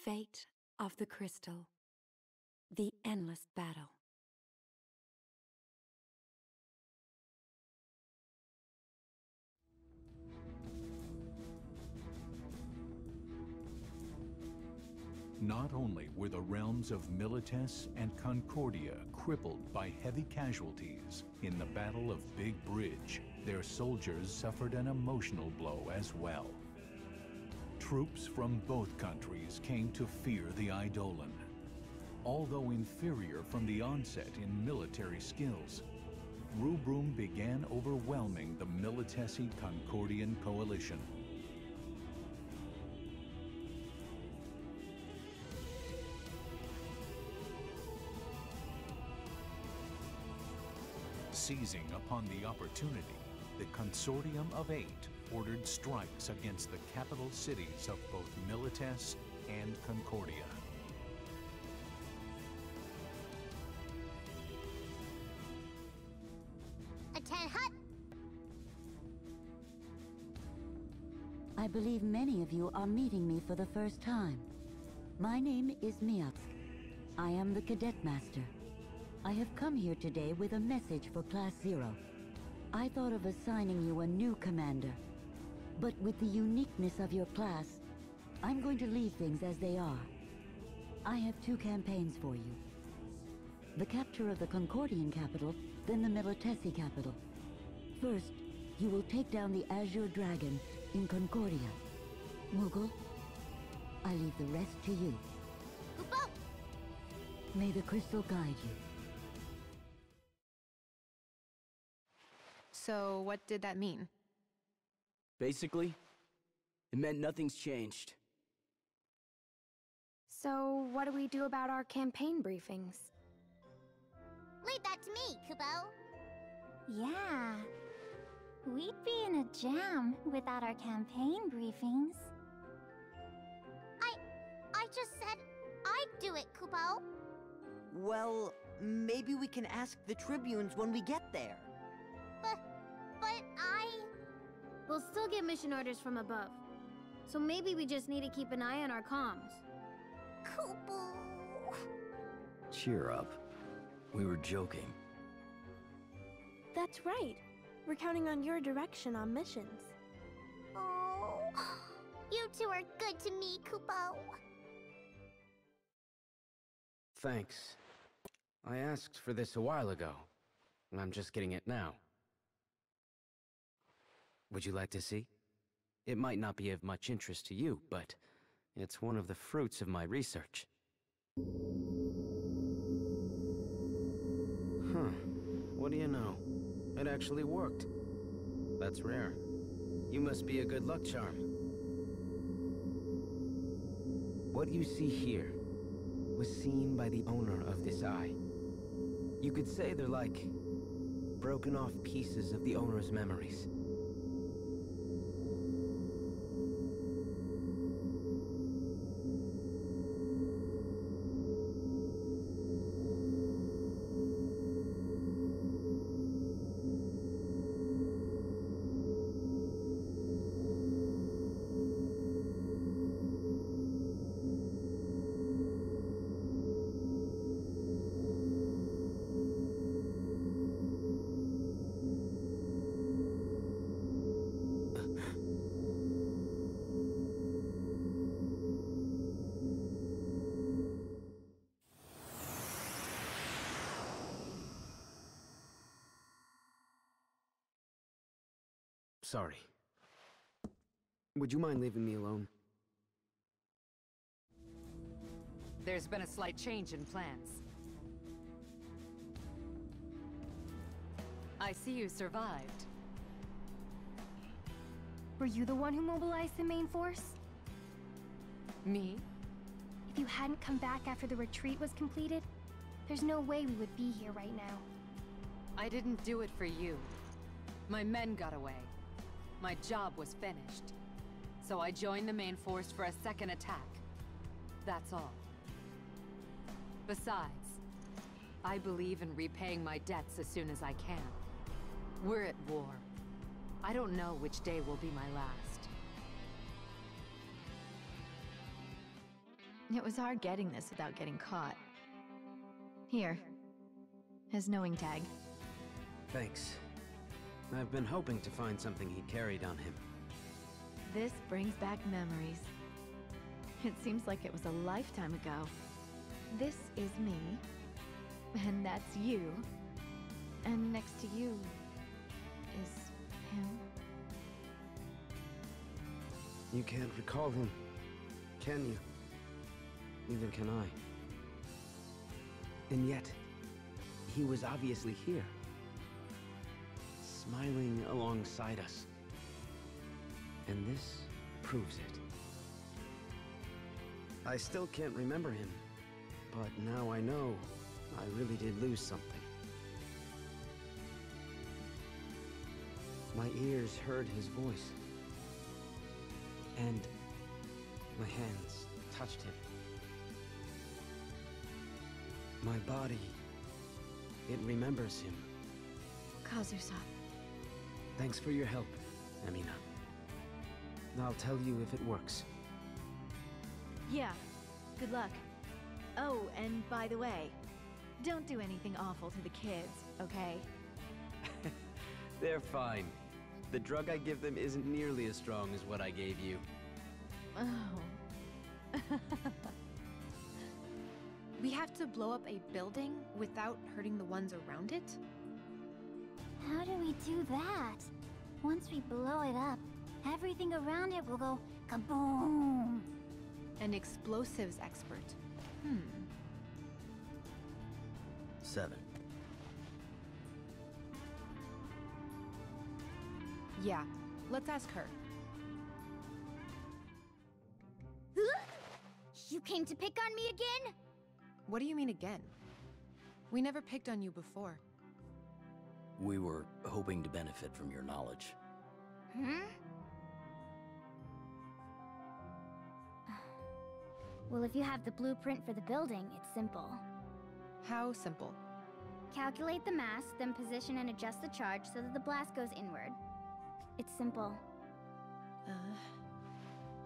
Fate of the Crystal. The endless battle. Not only were the realms of Milites and Concordia crippled by heavy casualties in the Battle of Big Bridge, their soldiers suffered an emotional blow as well. Troops from both countries came to fear the Eidolon. Although inferior from the onset in military skills, Rubrum began overwhelming the Militesi-Concordian coalition. Seizing upon the opportunity, the Consortium of Eight ordered strikes against the capital cities of both Milites and Concordia. Attend hut! I believe many of you are meeting me for the first time. My name is Miatsk. I am the Cadet Master. I have come here today with a message for Class 0. I thought of assigning you a new commander, but with the uniqueness of your class, I'm going to leave things as they are. I have 2 campaigns for you. The capture of the Concordian capital, then the Militesi capital. First, you will take down the Azure Dragon in Concordia. Moogle, I leave the rest to you. Kupo! May the crystal guide you. So, what did that mean? Basically, it meant nothing's changed. So, what do we do about our campaign briefings? Leave that to me, Kupo. Yeah. We'd be in a jam without our campaign briefings. I just said I'd do it, Kupo. Well, maybe we can ask the tribunes when we get there. But We'll still get mission orders from above. So maybe we just need to keep an eye on our comms. Kupo... Cheer up. We were joking. That's right. We're counting on your direction on missions. Oh, you two are good to me, Kupo. Thanks. I asked for this a while ago, and I'm just getting it now. Would you like to see? It might not be of much interest to you, but it's one of the fruits of my research. Huh. What do you know? It actually worked. That's rare. You must be a good luck charm. What you see here was seen by the owner of this eye. You could say they're like broken off pieces of the owner's memories. Sorry. Would you mind leaving me alone? There's been a slight change in plans. I see you survived. Were you the one who mobilized the main force? Me? If you hadn't come back after the retreat was completed, there's no way we would be here right now. I didn't do it for you. My men got away. My job was finished. So I joined the main force for a second attack. That's all. Besides, I believe in repaying my debts as soon as I can. We're at war. I don't know which day will be my last. It was hard getting this without getting caught. Here. His knowing tag. Thanks. I've been hoping to find something he carried on him. This brings back memories. It seems like it was a lifetime ago. This is me. And that's you. And next to you is him. You can't recall him, can you? Neither can I. And yet, he was obviously here. Smiling alongside us. And this proves it. I still can't remember him, but now I know I really did lose something. My ears heard his voice, and my hands touched him. My body, it remembers him. Kazusa. Thanks for your help, Amina. I'll tell you if it works. Yeah, good luck. Oh, and by the way, don't do anything awful to the kids, okay? They're fine. The drug I give them isn't nearly as strong as what I gave you. Oh. We have to blow up a building without hurting the ones around it? How do we do that? Once we blow it up, everything around it will go kaboom! An explosives expert. 7. Yeah, let's ask her. You came to pick on me again? What do you mean again? We never picked on you before. We were hoping to benefit from your knowledge. Well, if you have the blueprint for the building, it's simple. How simple? Calculate the mass, then position and adjust the charge so that the blast goes inward. It's simple.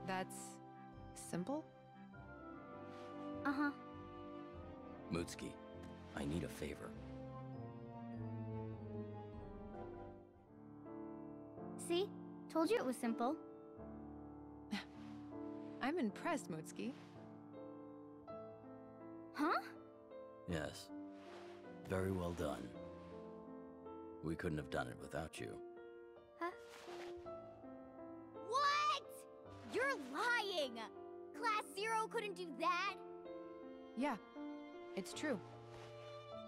That's simple? Uh-huh. Mutsuki, I need a favor. See? Told you it was simple. I'm impressed, Mutsuki. Huh? Yes. Very well done. We couldn't have done it without you. Huh? What? You're lying! Class 0 couldn't do that? Yeah, it's true.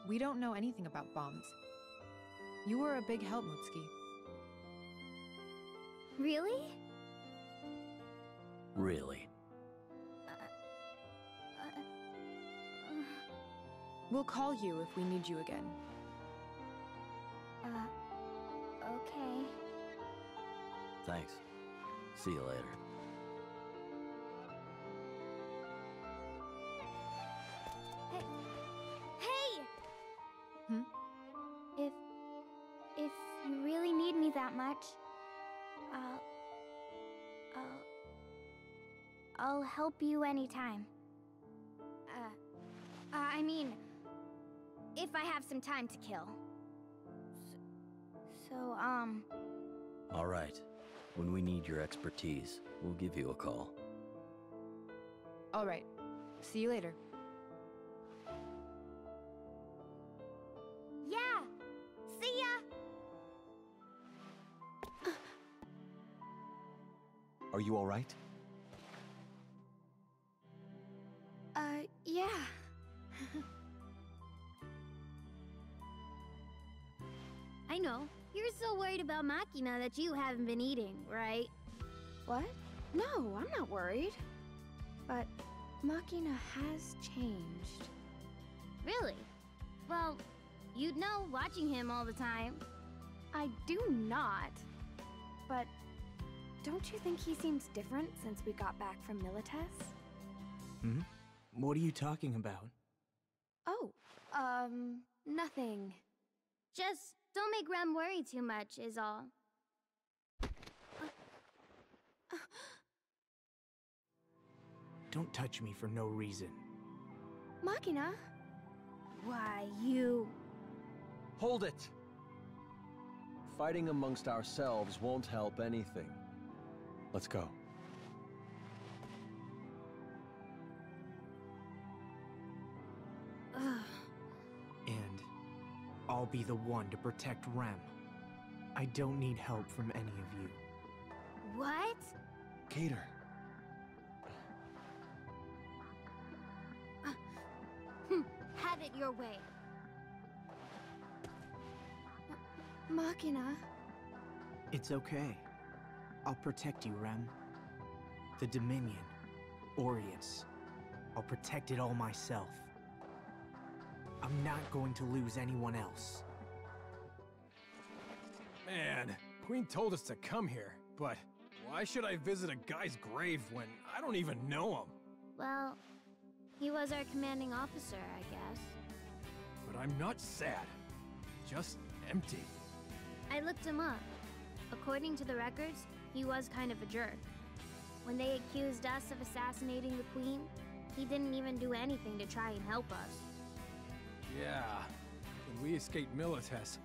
We don't know anything about bombs. You were a big help, Mutsuki. Really? Really? We'll call you if we need you again. Okay. Thanks. See you later. Hey! Hmm? If you really need me that much, I'll help you anytime. I mean, if I have some time to kill. So, All right. When we need your expertise, we'll give you a call. All right. See you later. Yeah! See ya! Are you all right? Yeah. I know. You're so worried about Machina that you haven't been eating, right? What? No, I'm not worried. But Machina has changed. Really? Well, you'd know watching him all the time. I do not. But don't you think he seems different since we got back from Milites? Hmm? What are you talking about? Oh, nothing. Just don't make Rem worry too much, is all. Don't touch me for no reason. Machina? Why, you... Hold it! Fighting amongst ourselves won't help anything. Let's go. And I'll be the one to protect Rem. I don't need help from any of you. What? Cater. Have it your way. Machina. It's okay. I'll protect you, Rem. The Dominion, Aureus. I'll protect it all myself. I'm not going to lose anyone else. Man, Queen told us to come here, but why should I visit a guy's grave when I don't even know him? Well, he was our commanding officer, I guess. But I'm not sad. Just empty. I looked him up. According to the records, he was kind of a jerk. When they accused us of assassinating the Queen, he didn't even do anything to try and help us. Yeah, when we escaped Milites,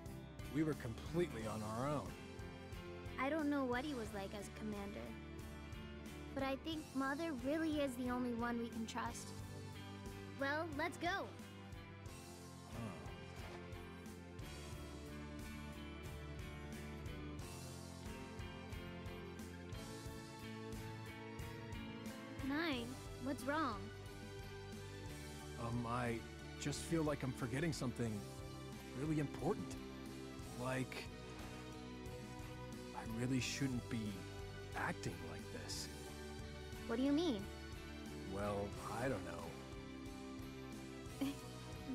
we were completely on our own. I don't know what he was like as a commander. But I think Mother really is the only one we can trust. Well, let's go. Nine, what's wrong? I just feel like I'm forgetting something really important. Like, I really shouldn't be acting like this. What do you mean? Well, I don't know.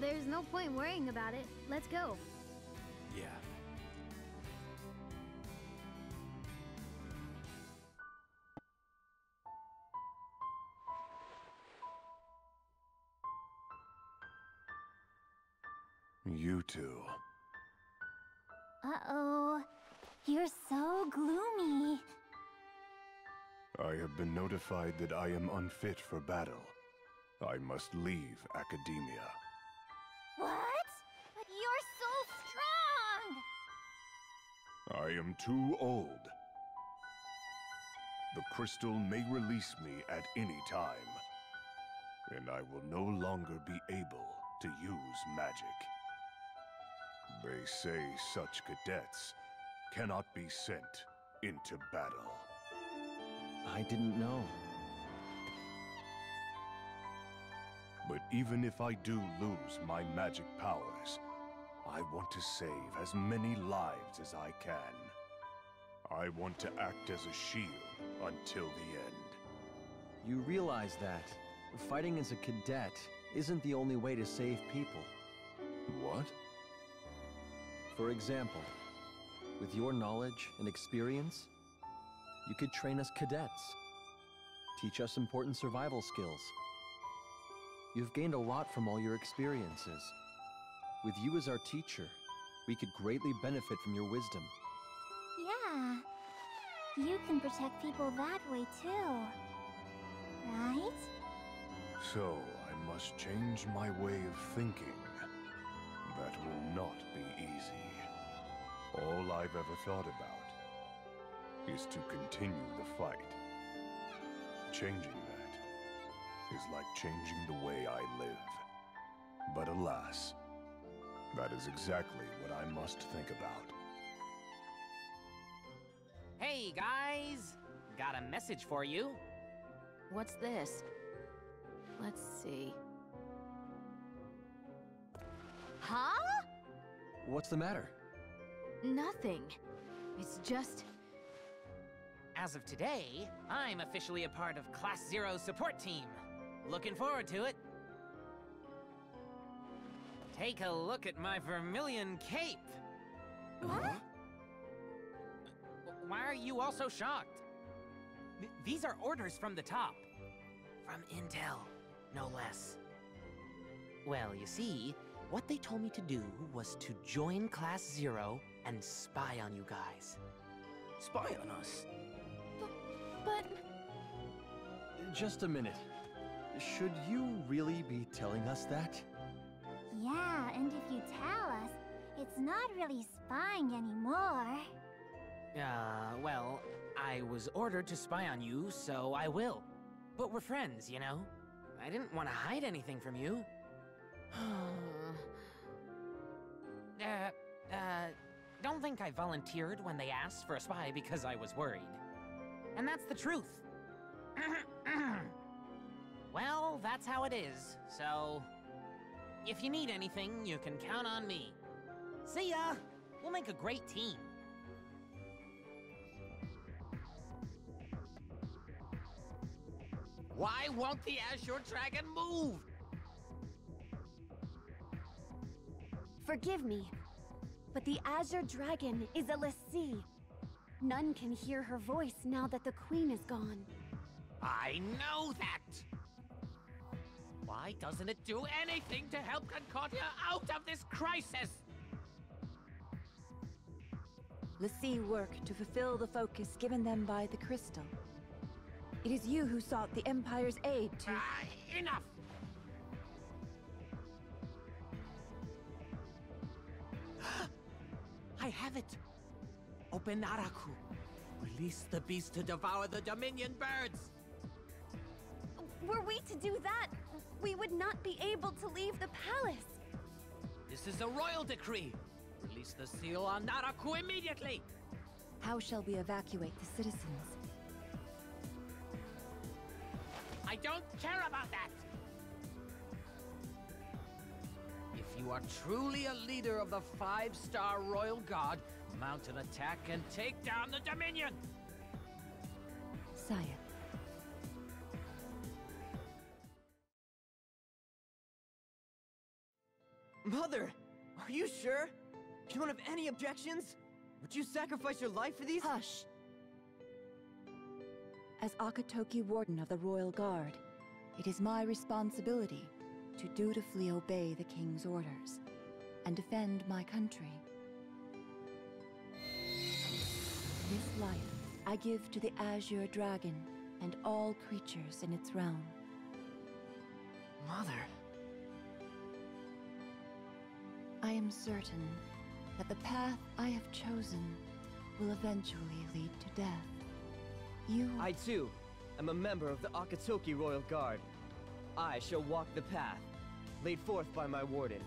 There's no point worrying about it. Let's go. Yeah. You two. Uh-oh. You're so gloomy. I have been notified that I am unfit for battle. I must leave academia. What? But you're so strong! I am too old. The crystal may release me at any time, and I will no longer be able to use magic. They say such cadets cannot be sent into battle. I didn't know. But even if I do lose my magic powers, I want to save as many lives as I can. I want to act as a shield until the end. You realize that fighting as a cadet isn't the only way to save people. What? For example, with your knowledge and experience, you could train us cadets, teach us important survival skills. You've gained a lot from all your experiences. With you as our teacher, we could greatly benefit from your wisdom. Yeah. You can protect people that way too. Right? So, I must change my way of thinking. That will not be easy. All I've ever thought about is to continue the fight. Changing that is like changing the way I live. But alas, that is exactly what I must think about. Hey, guys! Got a message for you. What's this? Let's see. Huh? What's the matter? Nothing. It's just... As of today, I'm officially a part of Class 0's support team. Looking forward to it. Take a look at my vermilion cape. What? Why are you all so shocked? These are orders from the top. From Intel, no less. Well, you see, what they told me to do was to join Class 0 and spy on you guys. Spy on us? But... Just a minute. Should you really be telling us that? Yeah, and if you tell us, it's not really spying anymore. Well, I was ordered to spy on you, so I will. But we're friends, you know? I didn't want to hide anything from you. Don't think I volunteered when they asked for a spy because I was worried. And that's the truth. Well, that's how it is, so... if you need anything, you can count on me. See ya! We'll make a great team. Why won't the Azure Dragon move? Forgive me, but the Azure Dragon is a Lassie. None can hear her voice now that the Queen is gone. I know that! Why doesn't it do anything to help Concordia out of this crisis? Lassie work to fulfill the focus given them by the crystal. It is you who sought the Empire's aid to... Enough! I have it! Open Araku. Release the beast to devour the Dominion birds! Were we to do that, we would not be able to leave the palace. This is a royal decree. Release the seal on Naraku immediately! How shall we evacuate the citizens? I don't care about that! If you are truly a leader of the 5-star Royal Guard, mount an attack and take down the Dominion! Sire. Mother! Are you sure? You don't have any objections? Would you sacrifice your life for these? Hush! As Akatoki Warden of the Royal Guard, it is my responsibility to dutifully obey the King's orders and defend my country. This life I give to the Azure Dragon and all creatures in its realm. Mother... I am certain that the path I have chosen will eventually lead to death. I too am a member of the Akatoki Royal Guard. I shall walk the path laid forth by my warden,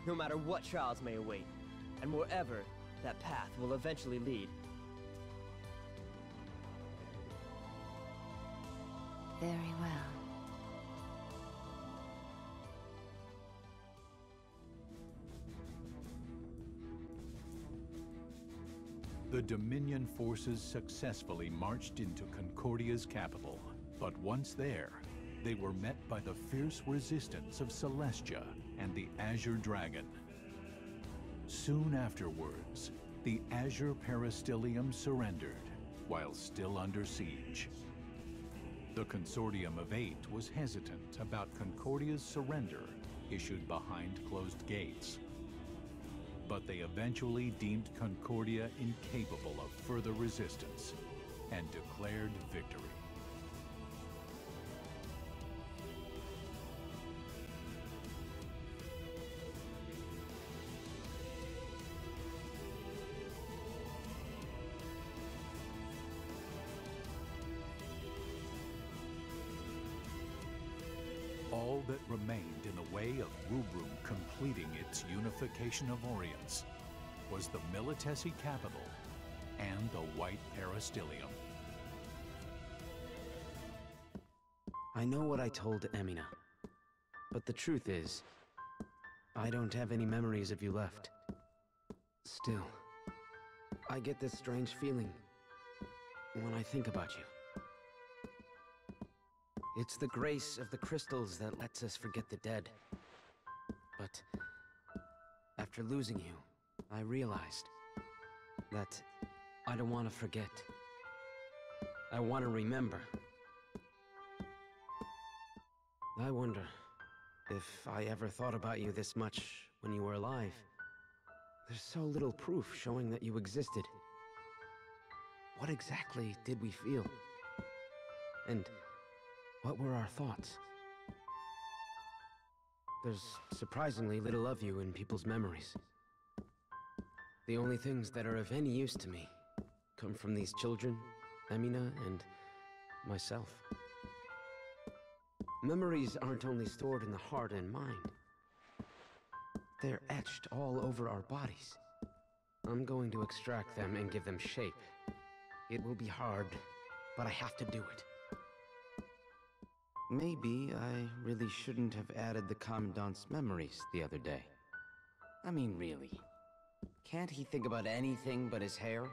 no matter what trials may await, and wherever that path will eventually lead. Very well. The Dominion forces successfully marched into Concordia's capital, but once there, they were met by the fierce resistance of Celestia and the Azure Dragon. Soon afterwards, the Azure Peristylium surrendered, while still under siege. The Consortium of 8 was hesitant about Concordia's surrender, issued behind closed gates. But they eventually deemed Concordia incapable of further resistance and declared victory. All that remained in the way of Rubrum completing its unification of Orients was the Militesi capital and the White Peristylium. I know what I told Emina, but the truth is, I don't have any memories of you left. Still, I get this strange feeling when I think about you. It's the grace of the crystals that lets us forget the dead. But after losing you, I realized that I don't want to forget. I want to remember. I wonder if I ever thought about you this much when you were alive. There's so little proof showing that you existed. What exactly did we feel? And what were our thoughts? There's surprisingly little of you in people's memories. The only things that are of any use to me come from these children, Emina, and myself. Memories aren't only stored in the heart and mind. They're etched all over our bodies. I'm going to extract them and give them shape. It will be hard, but I have to do it. Maybe I really shouldn't have added the Commandant's memories the other day. I mean, really. Can't he think about anything but his hair?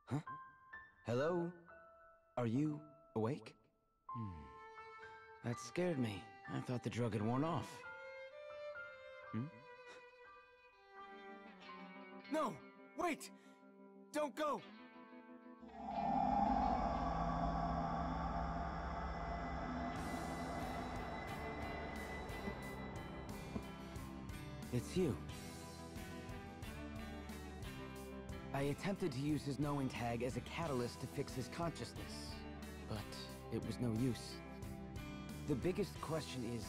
Huh? Hello? Are you awake? That scared me. I thought the drug had worn off. No! Wait! Don't go! It's you. I attempted to use his knowing tag as a catalyst to fix his consciousness, but it was no use. The biggest question is,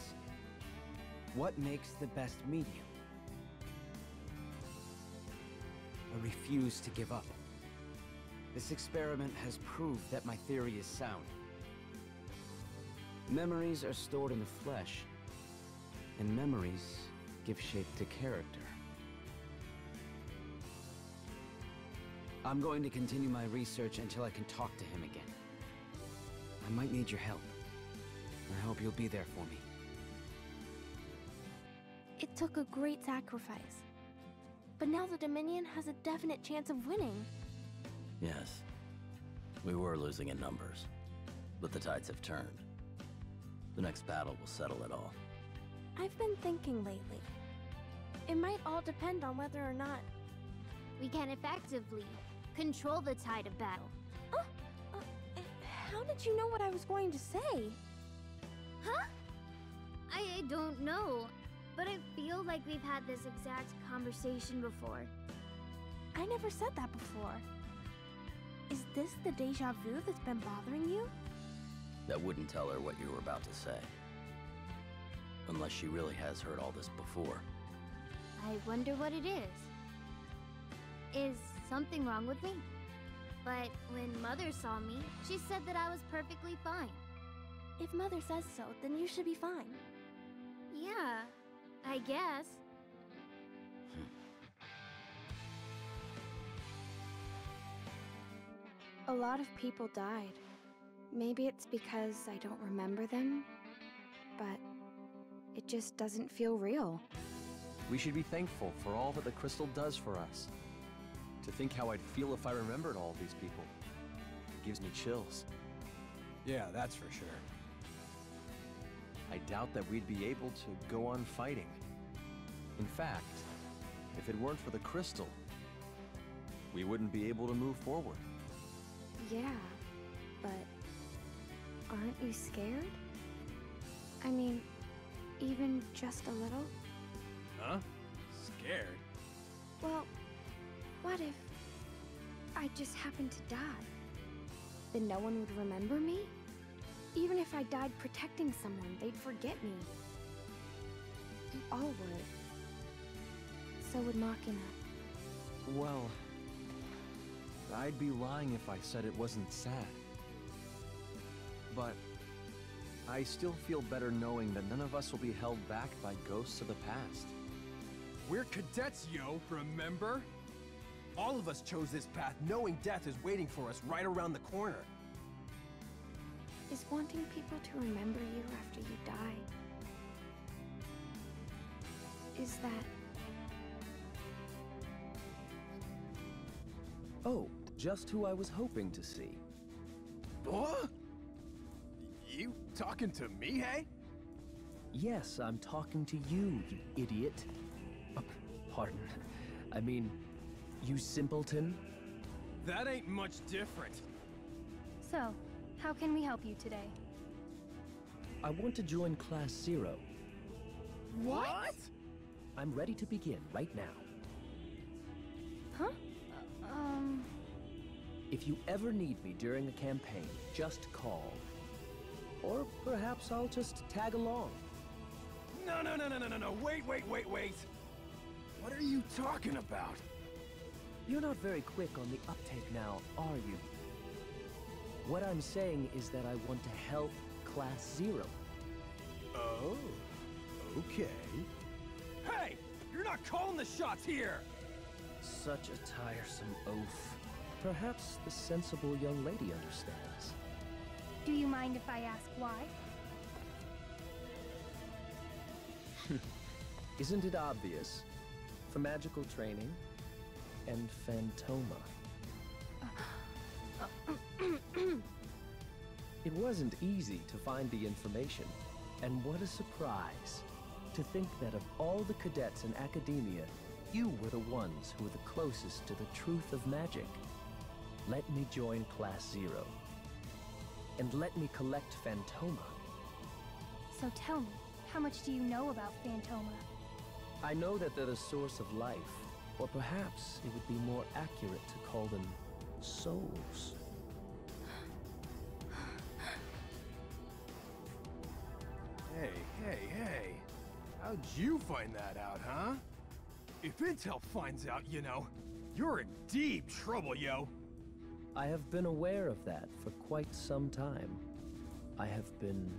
what makes the best medium? I refuse to give up. This experiment has proved that my theory is sound. Memories are stored in the flesh, and memories give shape to character. I'm going to continue my research until I can talk to him again. I might need your help. I hope you'll be there for me. It took a great sacrifice. But now the Dominion has a definite chance of winning. Yes. We were losing in numbers, but the tides have turned. The next battle will settle it all. I've been thinking lately. It might all depend on whether or not we can effectively control the tide of battle. How did you know what I was going to say? Huh? I don't know, but I feel like we've had this exact conversation before. I never said that before. Is this the deja vu that's been bothering you? That wouldn't tell her what you were about to say. Unless she really has heard all this before. I wonder what it is. Is something wrong with me? But when Mother saw me, she said that I was perfectly fine. If Mother says so, then you should be fine. Yeah, I guess. A lot of people died. Maybe it's because I don't remember them, but it just doesn't feel real. We should be thankful for all that the crystal does for us. To think how I'd feel if I remembered all these people. It gives me chills. Yeah, that's for sure. I doubt that we'd be able to go on fighting. In fact, if it weren't for the crystal, we wouldn't be able to move forward. Yeah, but aren't you scared? I mean, even just a little? Huh? Scared? Well, what if I just happened to die? Then no one would remember me? Even if I died protecting someone, they'd forget me. You all would. So would Machina. Well, I'd be lying if I said it wasn't sad. But I still feel better knowing that none of us will be held back by ghosts of the past. We're cadets, yo, remember? All of us chose this path knowing death is waiting for us right around the corner. Is wanting people to remember you after you die... is that... Oh, just who I was hoping to see. What? You talking to me, hey? Yes, I'm talking to you, you idiot. Pardon. I mean, you simpleton. That ain't much different. So, how can we help you today? I want to join Class 0. What? I'm ready to begin right now. Huh? If you ever need me during a campaign, just call. Or perhaps I'll just tag along. No, wait. What are you talking about? You're not very quick on the uptake now, are you? What I'm saying is that I want to help Class Zero. Oh, okay. Hey! You're not calling the shots here! Such a tiresome oaf. Perhaps the sensible young lady understands. Do you mind if I ask why? Isn't it obvious? For magical training and Phantoma. It wasn't easy to find the information, and what a surprise to think that of all the cadets in academia, you were the ones who were the closest to the truth of magic. Let me join Class Zero, and let me collect Phantoma. So tell me, how much do you know about Phantoma? I know that they're the source of life, or perhaps it would be more accurate to call them souls. Hey. How'd you find that out, huh? If Intel finds out, you know, you're in deep trouble, yo. I have been aware of that for quite some time. I have been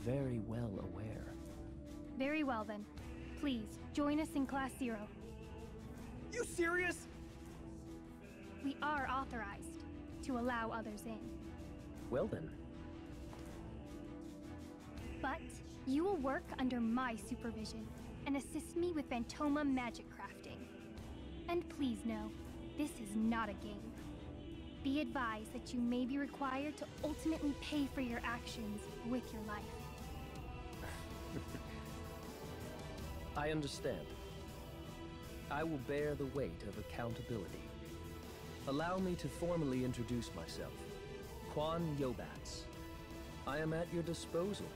very well aware. Very well then. Please, join us in Class Zero. You serious? We are authorized to allow others in. Well then. But you will work under my supervision and assist me with Phantoma magic crafting. And please know, this is not a game. Be advised that you may be required to ultimately pay for your actions with your life. I understand. I will bear the weight of accountability. Allow me to formally introduce myself. Quan Yobats. I am at your disposal.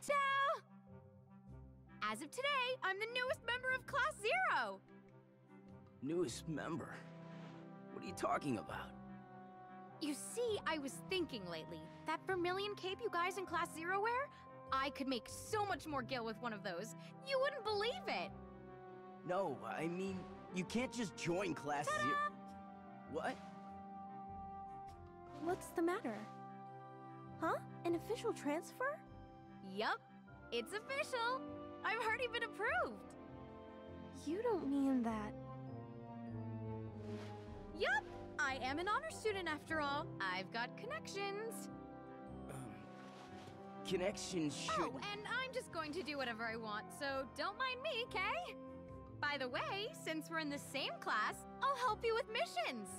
Ciao! As of today, I'm the newest member of Class Zero! Newest member? What are you talking about? You see, I was thinking lately, that vermilion cape you guys in Class Zero wear? I could make so much more gil with one of those. You wouldn't believe it! No, I mean, you can't just join Class Zero. What? What's the matter? Huh? An official transfer? Yup, it's official! I've already been approved! You don't mean that... Yup! I am an honor student after all. I've got connections. Connections should... Oh, and I'm just going to do whatever I want, so don't mind me, Kay? By the way, since we're in the same class, I'll help you with missions!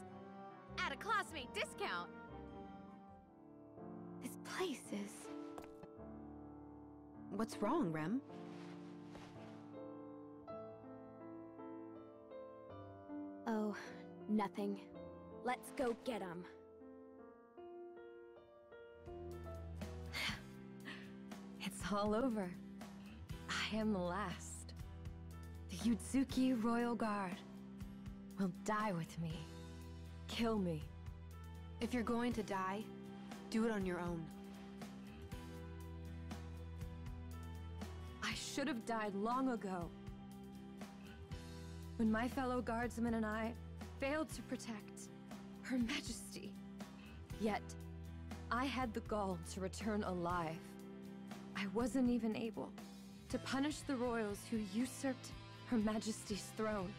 At a classmate discount. This place is... What's wrong, Rem? Oh, nothing. Let's go get him. It's all over. I am the last. The Yutsuki Royal Guard will die with me. Kill me. If you're going to die, do it on your own. I should have died long ago. When my fellow guardsmen and I failed to protect Her Majesty. Yet, I had the gall to return alive. I wasn't even able to punish the royals who usurped Her Majesty's throne.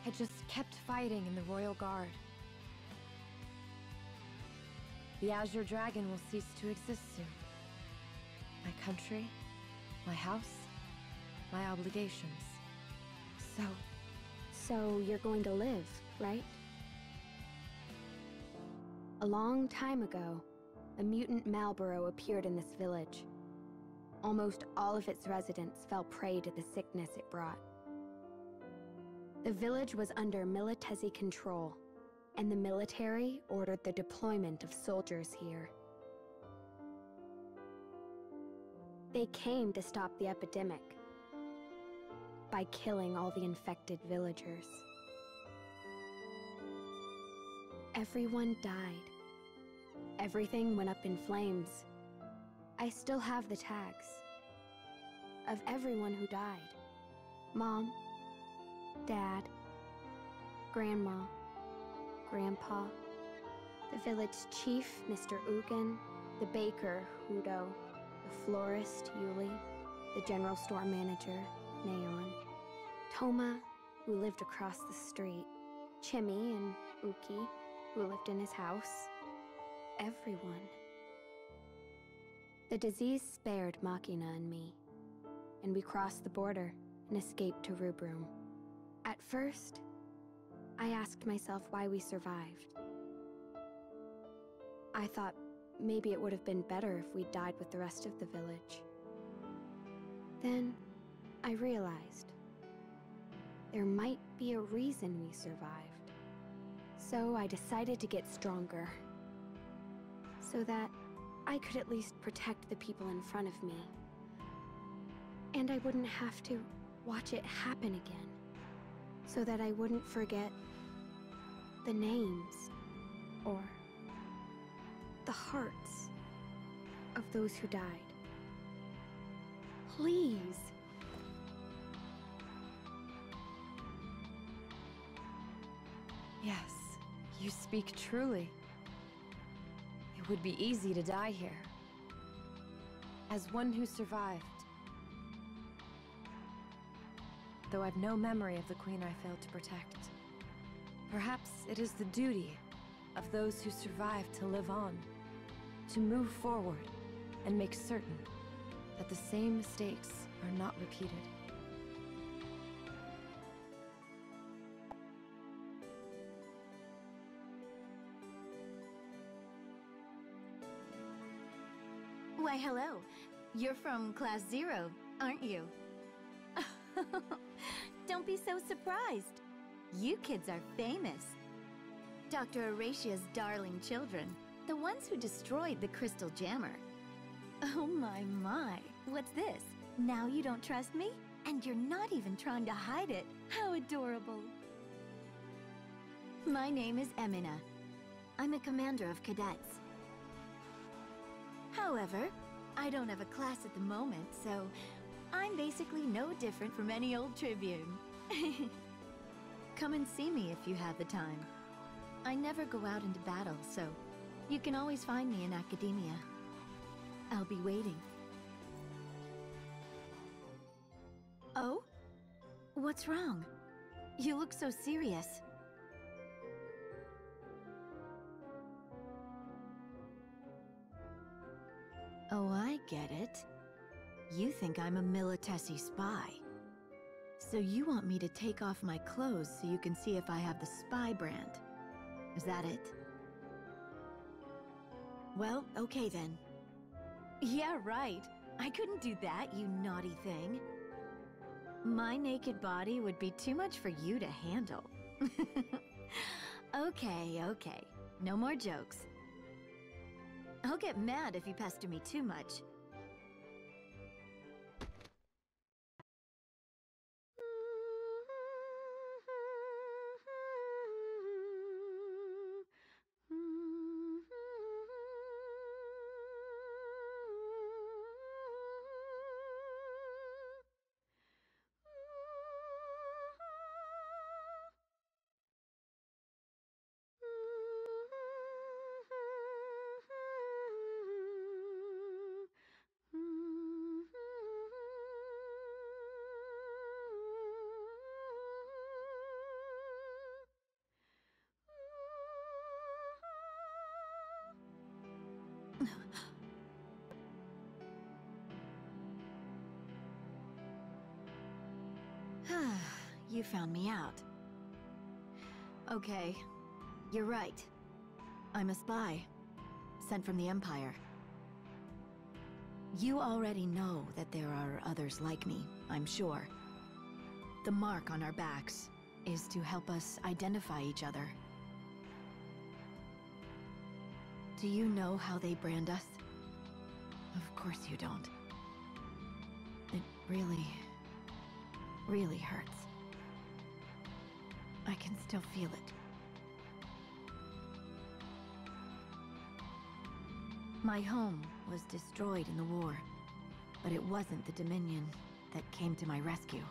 I just kept fighting in the Royal Guard. The Azure Dragon will cease to exist soon. My country, my house, my obligations. So you're going to live, right? A long time ago, a mutant Malboro appeared in this village. Almost all of its residents fell prey to the sickness it brought. The village was under Militesi control, and the military ordered the deployment of soldiers here. They came to stop the epidemic by killing all the infected villagers. Everyone died. Everything went up in flames. I still have the tags of everyone who died. Mom, Dad, Grandma, Grandpa, the village chief, Mr. Ugen, the baker, Hudo, the florist, Yuli, the general store manager, Neon, Toma, who lived across the street, Chimmy and Uki, who lived in his house. Everyone. The disease spared Machina and me, and we crossed the border and escaped to Rubrum. At first, I asked myself why we survived. I thought maybe it would have been better if we died with the rest of the village. Then, I realized there might be a reason we survived. So I decided to get stronger, so that I could at least protect the people in front of me. And I wouldn't have to watch it happen again, so that I wouldn't forget the names or the hearts of those who died. Please. Yes, you speak truly. It would be easy to die here. As one who survived. Though I've no memory of the queen I failed to protect. Perhaps it is the duty of those who survived to live on, to move forward and make certain that the same mistakes are not repeated. Why, hello. You're from Class 0, aren't you? Don't be so surprised. You kids are famous. Dr. Oratia's darling children, the ones who destroyed the crystal jammer. Oh my. What's this? Now you don't trust me? And you're not even trying to hide it. How adorable. My name is Emina. I'm a commander of cadets. However, I don't have a class at the moment, so I'm basically no different from any old Tribune. Come and see me if you have the time. I never go out into battle, so you can always find me in academia. I'll be waiting. Oh? What's wrong? You look so serious. Oh, I get it. You think I'm a Militesi spy. So you want me to take off my clothes so you can see if I have the spy brand. Is that it? Well, okay then. Yeah, right. I couldn't do that, you naughty thing. My naked body would be too much for you to handle. Okay. No more jokes. I'll get mad if you pester me too much. You found me out. Okay, you're right. I'm a spy, sent from the Empire. You already know that there are others like me, I'm sure. The mark on our backs is to help us identify each other. Do you know how they brand us? Of course you don't. It really hurts. I can still feel it. My home was destroyed in the war, but it wasn't the Dominion that came to my rescue.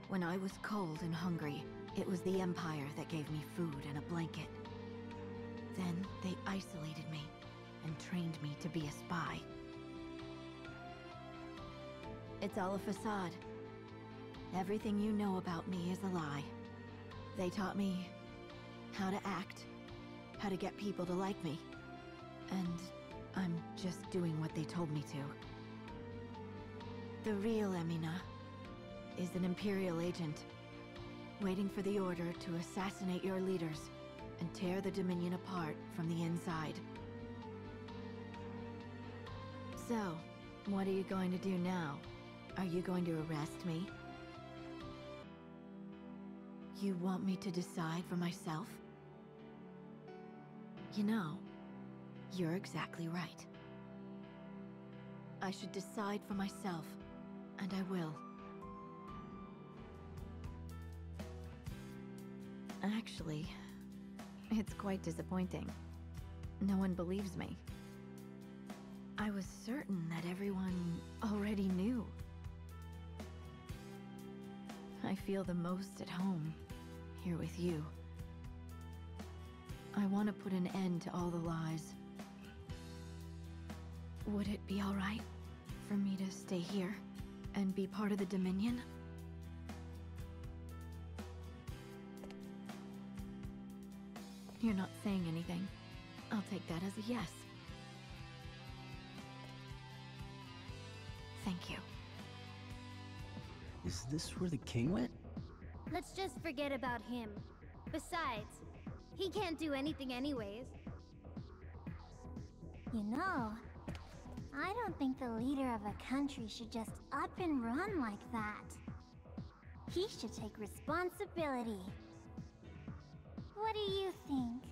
When I was cold and hungry, it was the Empire that gave me food and a blanket. Then they isolated me and trained me to be a spy. It's all a facade. Everything you know about me is a lie. They taught me how to act, how to get people to like me, and I'm just doing what they told me to. The real Emina is an Imperial agent, waiting for the order to assassinate your leaders and tear the Dominion apart from the inside. So, what are you going to do now? Are you going to arrest me? You want me to decide for myself? You know, you're exactly right. I should decide for myself, and I will. Actually, it's quite disappointing. No one believes me. I was certain that everyone already knew. I feel the most at home here with you. I want to put an end to all the lies. Would it be all right for me to stay here and be part of the Dominion? You're not saying anything. I'll take that as a yes. Thank you. Is this where the king went? Let's just forget about him. Besides, he can't do anything anyways. You know, I don't think the leader of a country should just up and run like that. He should take responsibility. What do you think?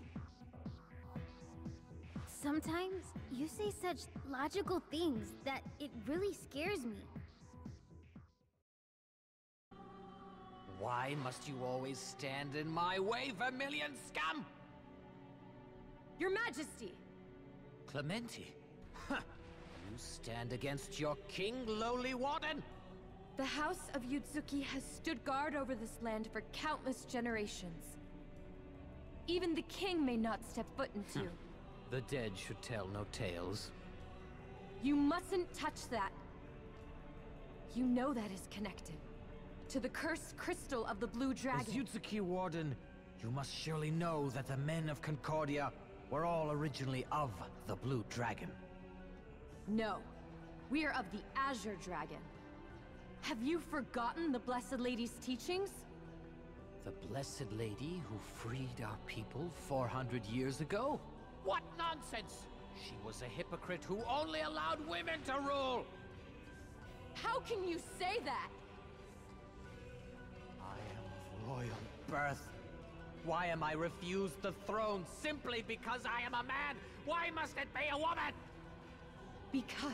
Sometimes you say such logical things that it really scares me. Why must you always stand in my way, vermilion scum? Your Majesty! Clementi? Huh. You stand against your king, lowly warden? The House of Yutsuki has stood guard over this land for countless generations. Even the king may not step foot into. The dead should tell no tales. You mustn't touch that. You know that is connected to the cursed crystal of the Blue Dragon. As Yutsuki Warden, you must surely know that the men of Concordia were all originally of the Blue Dragon. No, we are of the Azure Dragon. Have you forgotten the Blessed Lady's teachings? The Blessed Lady who freed our people 400 years ago? What nonsense! She was a hypocrite who only allowed women to rule! How can you say that? I am of royal birth. Why am I refused the throne simply because I am a man? Why must it be a woman? Because.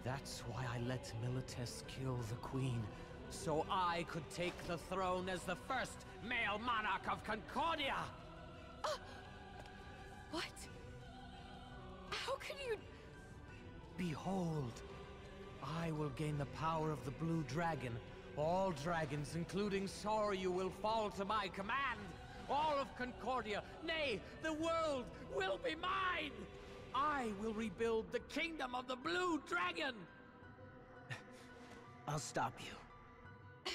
That's why I let Milites kill the queen, so I could take the throne as the first male monarch of Concordia! What? How can you... Behold, I will gain the power of the Blue Dragon. All dragons, including Soryu, will fall to my command. All of Concordia, nay, the world, will be mine! I will rebuild the kingdom of the Blue Dragon! I'll stop you.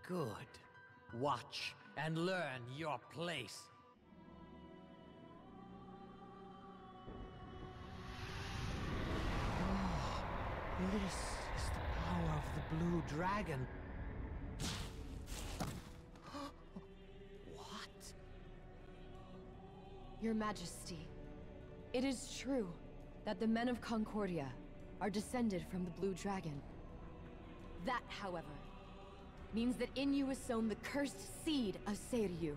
Good. Watch and learn your place. This is the power of the Blue Dragon. What? Your Majesty, it is true that the men of Concordia are descended from the Blue Dragon. That, however, means that in you is sown the cursed seed of Seiryu.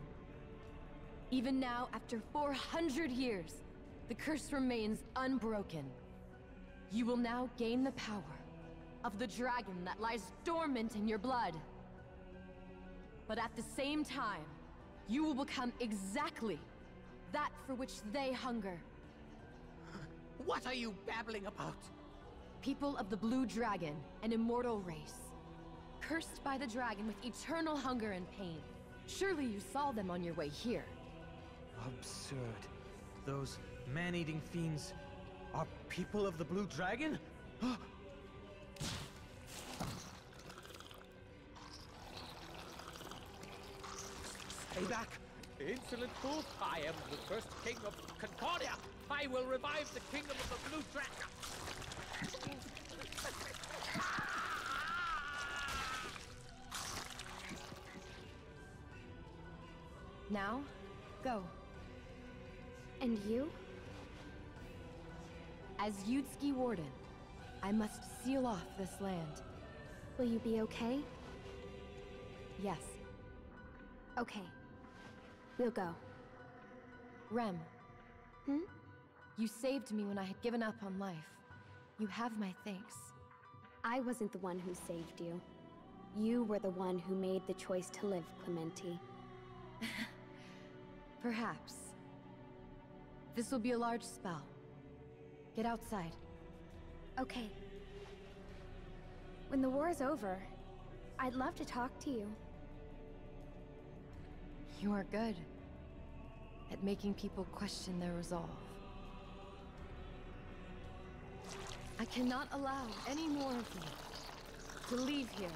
Even now, after 400 years, the curse remains unbroken. You will now gain the power of the dragon that lies dormant in your blood. But at the same time, you will become exactly that for which they hunger. What are you babbling about? People of the Blue Dragon, an immortal race. Cursed by the dragon with eternal hunger and pain. Surely you saw them on your way here. Absurd. Those man-eating fiends are people of the Blue Dragon? Stay back! Insolent fool! I am the first king of Concordia! I will revive the kingdom of the Blue Dragon! Now, go. And you? As Yudzki Warden, I must seal off this land. Will you be okay? Yes. Okay. We'll go. Rem. Hmm? You saved me when I had given up on life. You have my thanks. I wasn't the one who saved you. You were the one who made the choice to live, Clementi. Perhaps. This will be a large spell. Get outside. Okay. When the war's over, I'd love to talk to you. You are good at making people question their resolve. I cannot allow any more of you to leave here.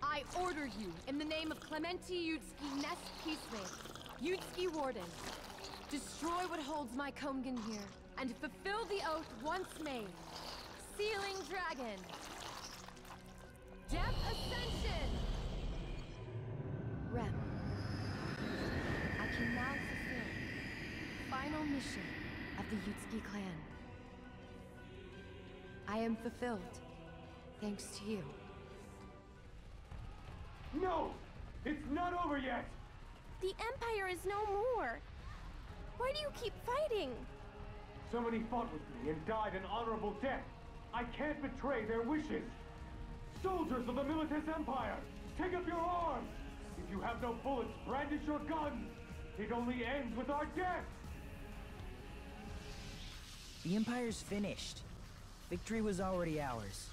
I order you, in the name of Clementi Yudzki Nest Peacemaker, Yudzki Warden, destroy what holds my Komgen here, and fulfill the oath once made. Sealing Dragon. Death Ascension! Rem. I can now fulfill the final mission of the Yudzki clan. I am fulfilled, thanks to you. No! It's not over yet! The Empire is no more! Why do you keep fighting? So many fought with me and died an honorable death. I can't betray their wishes. Soldiers of the Milites Empire, take up your arms! If you have no bullets, brandish your guns! It only ends with our death! The Empire's finished. Victory was already ours.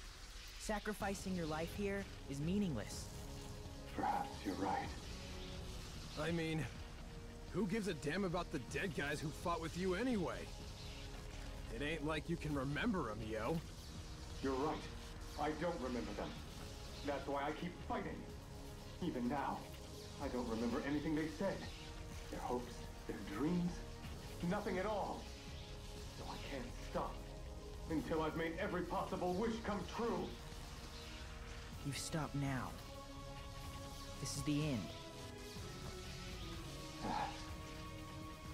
Sacrificing your life here is meaningless. Perhaps you're right. I mean, who gives a damn about the dead guys who fought with you anyway? It ain't like you can remember them, yo. You're right. I don't remember them. That's why I keep fighting. Even now, I don't remember anything they said. Their hopes, their dreams, nothing at all. So I can't stop until I've made every possible wish come true. You've stopped now. This is the end. That's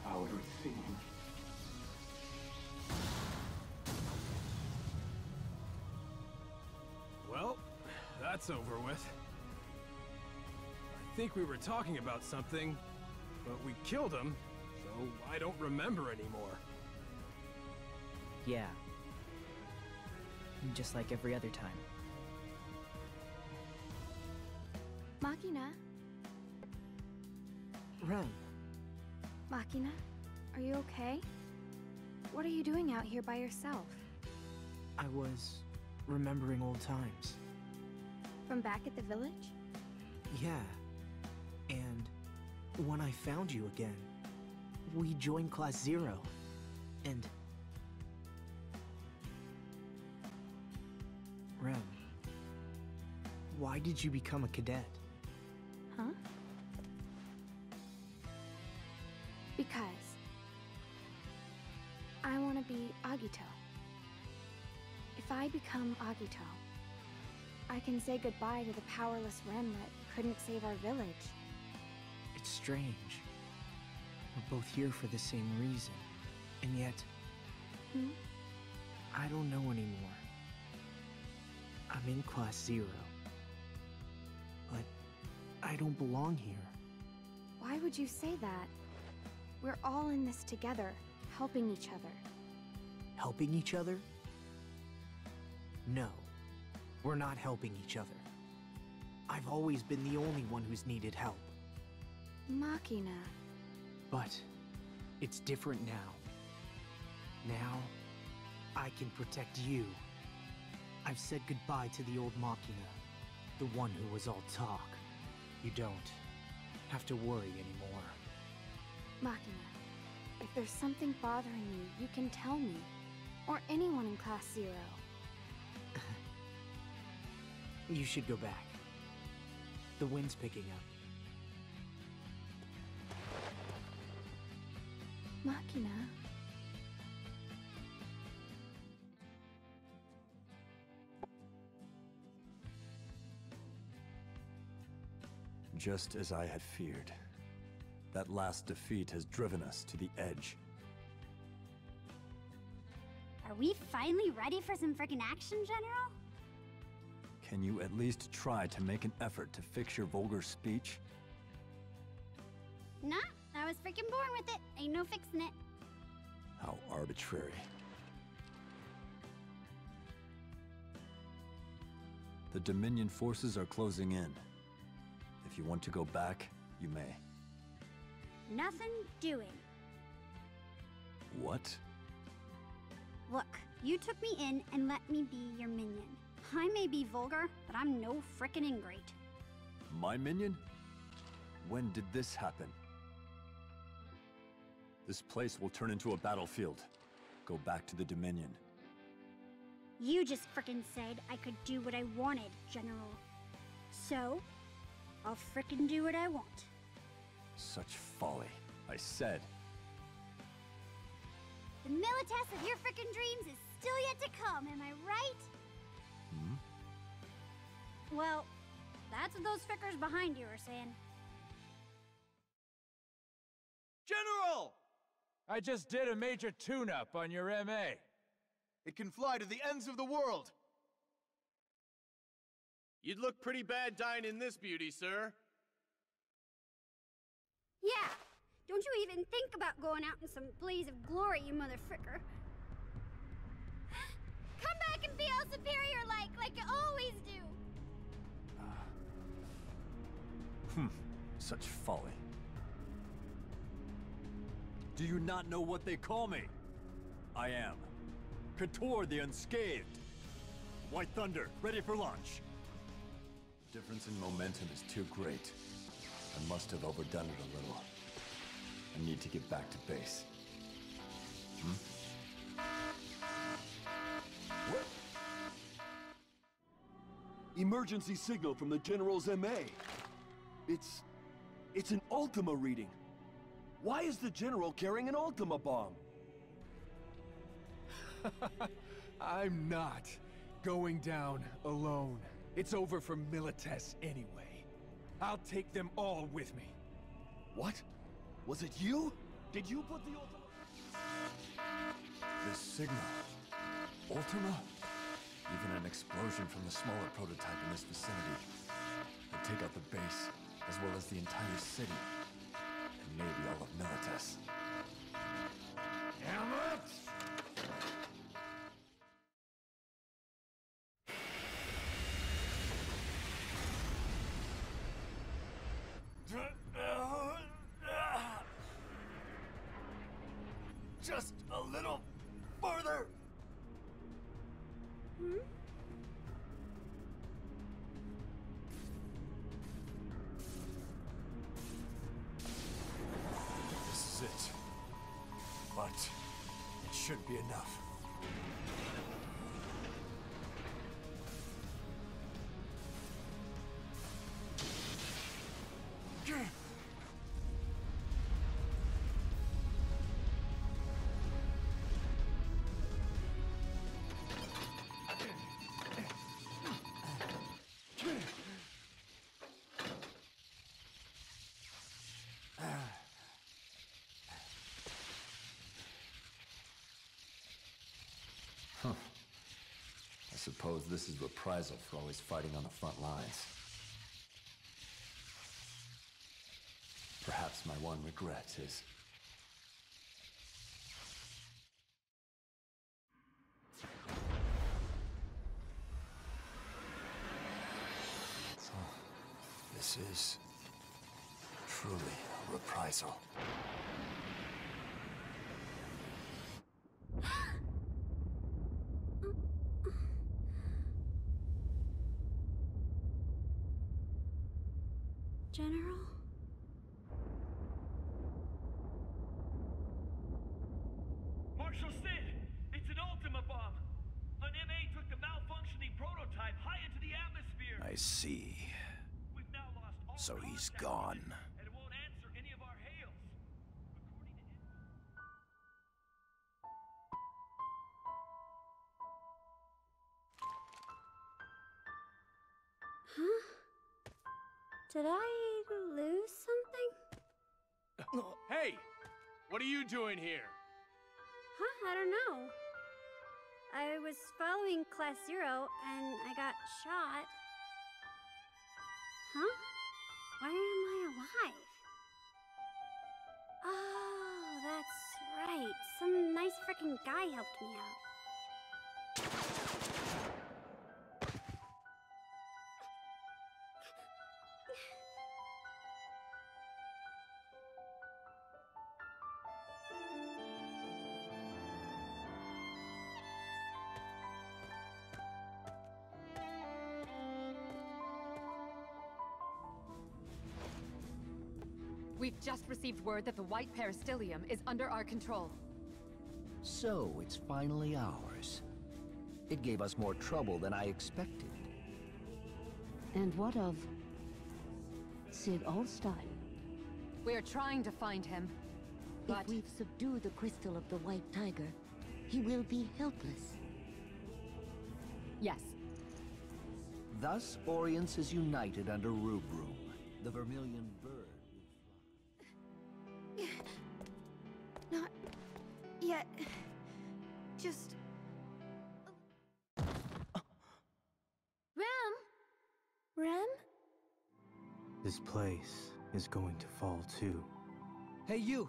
how it would seem. Well, that's over with. I think we were talking about something, but we killed him, so I don't remember anymore. Yeah. Just like every other time. Machina? Rem. Machina? Are you okay? What are you doing out here by yourself? I was remembering old times. From back at the village? Yeah. And when I found you again, we joined Class 0. And... Rem, why did you become a cadet? Huh? Because I want to be Agito. If I become Agito, I can say goodbye to the powerless Rem that couldn't save our village. It's strange. We're both here for the same reason, and yet... I don't know anymore. I'm in Class 0. But I don't belong here. Why would you say that? We're all in this together, helping each other. Helping each other? No, we're not helping each other. I've always been the only one who's needed help. Machina. But it's different now. Now, I can protect you. I've said goodbye to the old Machina, the one who was all talk. You don't have to worry anymore. Machina, if there's something bothering you, you can tell me. Or anyone in Class 0. You should go back. The wind's picking up. Machina. Just as I had feared. That last defeat has driven us to the edge. Are we finally ready for some frickin' action, General? Can you at least try to make an effort to fix your vulgar speech? Nah, I was freaking born with it. Ain't no fixing it. How arbitrary. The Dominion forces are closing in. If you want to go back, you may. Nothing doing. What? Look, you took me in and let me be your minion. I may be vulgar, but I'm no frickin' ingrate. My minion? When did this happen? This place will turn into a battlefield. Go back to the Dominion. You just frickin' said I could do what I wanted, General. So, I'll frickin' do what I want. Such folly. I said. The militess of your frickin' dreams is still yet to come, am I right? Hmm? Well, that's what those frickers behind you are saying. General! I just did a major tune-up on your MA. It can fly to the ends of the world. You'd look pretty bad dying in this beauty, sir. Yeah! Don't you even think about going out in some blaze of glory, you mother fricker. Come back and be all superior like you always do! Such folly. Do you not know what they call me? I am Couture the Unscathed. White Thunder, ready for launch. The difference in momentum is too great. I must have overdone it a little. I need to get back to base. What? Emergency signal from the General's MA. It's an Ultima reading. Why is the General carrying an Ultima bomb? I'm not going down alone. It's over for Milites anyway. I'll take them all with me. What? Was it you? Did you put the Ultima? This signal. Ultima? Even an explosion from the smaller prototype in this vicinity would take out the base, as well as the entire city. And maybe all of Milites. Damn it! Just a little further. This is it. But it should be enough. I suppose this is reprisal for always fighting on the front lines. Perhaps my one regret is... This is truly a reprisal. General? Marshal Sid, it's an Ultima bomb. An MA took the malfunctioning prototype high into the atmosphere. I see. We've now lost all So he's contact gone. with it, and it won't answer any of our hails. Huh? Did I lose something? Hey! What are you doing here? Huh? I don't know. I was following Class 0 and I got shot. Huh? Why am I alive? Oh, that's right. Some nice frickin' guy helped me out. We've just received word that the white peristyllium is under our control. So, it's finally ours. It gave us more trouble than I expected. And what of Sid Allstein? We're trying to find him, but if we've subdued the crystal of the White Tiger, he will be helpless. Yes. Thus, Orience is united under Rubrum, the Vermilion Bird. Not yet. Just... Rem? This place is going to fall too. Hey, you!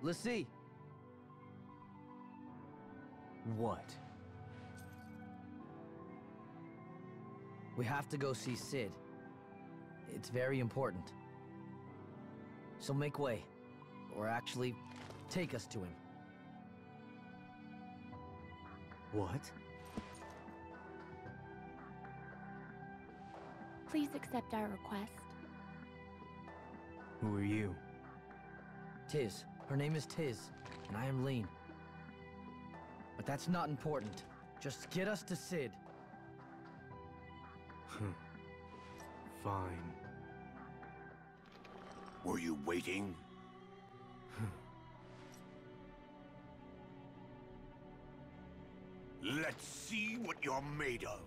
Let's see. What? We have to go see Sid. It's very important. So make way. Or actually, take us to him. What? Please accept our request. Who are you? Tiz. Her name is Tiz, and I am Lean. But that's not important. Just get us to Sid. Fine. Were you waiting? Let's see what you're made of.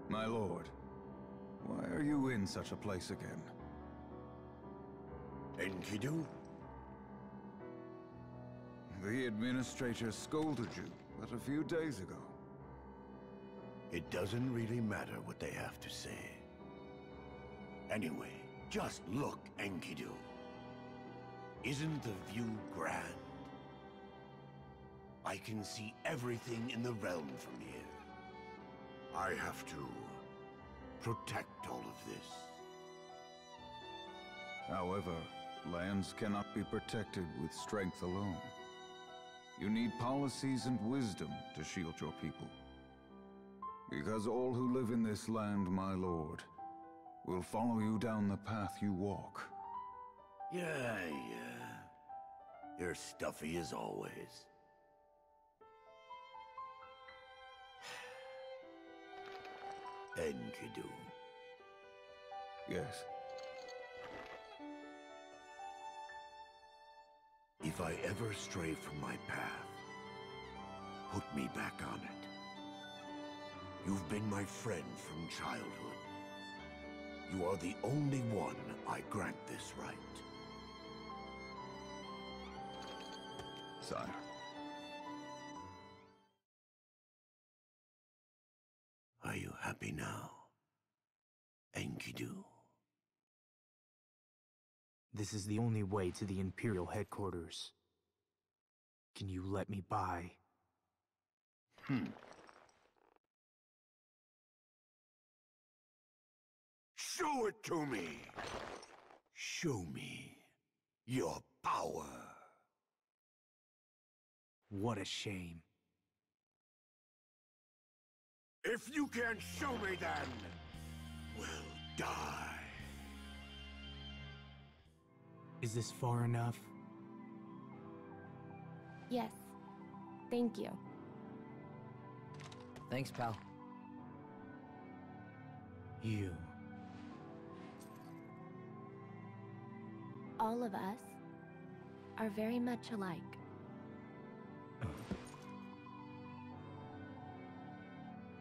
My lord, why are you in such a place again? Enkidu? The administrator scolded you but a few days ago. It doesn't really matter what they have to say. Anyway, just look, Enkidu. Isn't the view grand? I can see everything in the realm from here. I have to protect all of this. However, lands cannot be protected with strength alone. You need policies and wisdom to shield your people. Because all who live in this land, my lord, will follow you down the path you walk. Yeah. You're stuffy as always. Enkidu. Yes. If I ever stray from my path, put me back on it. You've been my friend from childhood. You are the only one I grant this right. Sire. Are you happy now, Enkidu? This is the only way to the Imperial headquarters. Can you let me by? Show it to me! Show me your power! What a shame. If you can't show me then, we'll die. Is this far enough? Yes. Thank you. Thanks, pal. You. All of us are very much alike.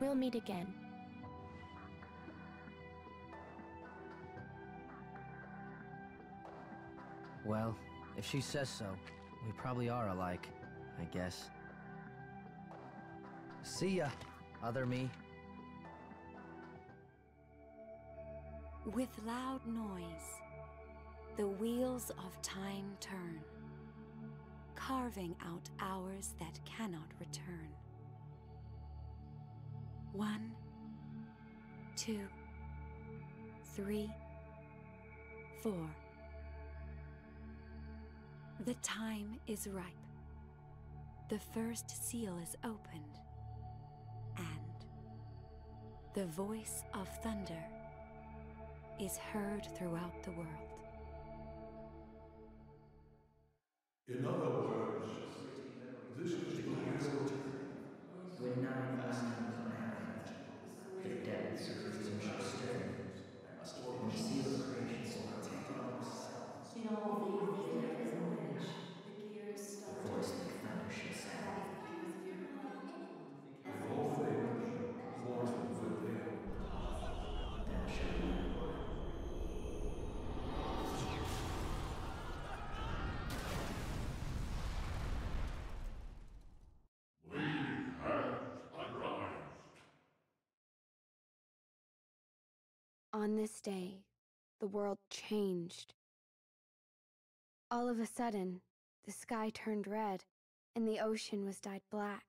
We'll meet again. Well, if she says so, we probably are alike, I guess. See ya, other me. With loud noise, the wheels of time turn, carving out hours that cannot return. 1, 2, 3, 4. The time is ripe. The first seal is opened, and the voice of thunder is heard throughout the world. In other words, this is the will. When 9 unknowns unhappy, the depths of reason shall stiffen, and the seal of creation will protect all itself. In all things there is knowledge. The voice like thunder shall sound. With all things, mortal prevail. Thou shalt know. On this day, the world changed. All of a sudden, the sky turned red, and the ocean was dyed black.